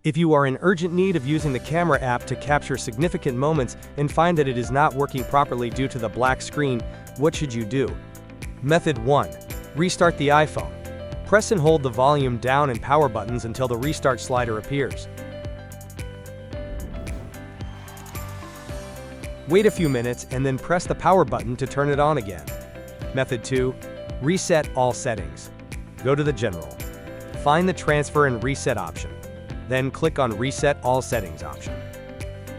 If you are in urgent need of using the camera app to capture significant moments and find that it is not working properly due to the black screen, what should you do? Method 1. Restart the iPhone. Press and hold the volume down and power buttons until the restart slider appears. Wait a few minutes and then press the power button to turn it on again. Method 2. Reset all settings. Go to the General. Find the Transfer and Reset option. Then click on Reset All Settings option.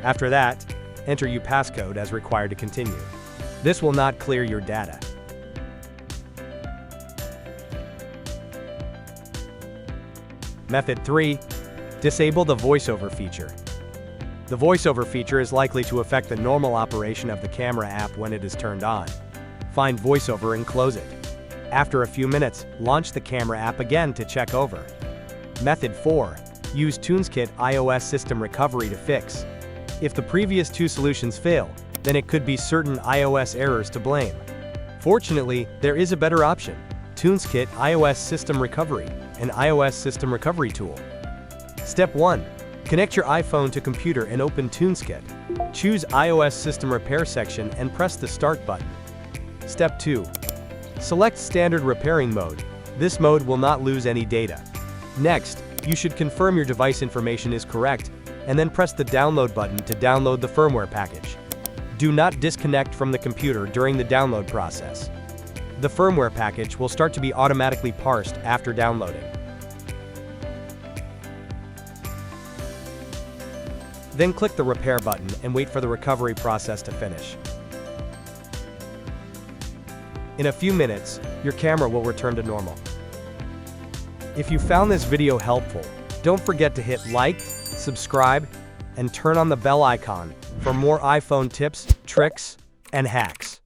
After that, enter your passcode as required to continue. This will not clear your data. Method 3. Disable the Voiceover feature. The Voiceover feature is likely to affect the normal operation of the camera app when it is turned on. Find Voiceover and close it. After a few minutes, launch the camera app again to check over. Method 4. Use TunesKit iOS system recovery to fix. If the previous two solutions fail, then it could be certain iOS errors to blame. Fortunately, there is a better option: TunesKit iOS System Recovery, an iOS system recovery tool. Step 1. Connect your iPhone to computer and open TunesKit. Choose iOS System Repair section and press the Start button. Step 2. Select Standard Repairing Mode. This mode will not lose any data. Next, you should confirm your device information is correct, and then press the Download button to download the firmware package. Do not disconnect from the computer during the download process. The firmware package will start to be automatically parsed after downloading. Then click the Repair button and wait for the recovery process to finish. In a few minutes, your camera will return to normal. If you found this video helpful, don't forget to hit like, subscribe, and turn on the bell icon for more iPhone tips, tricks, and hacks.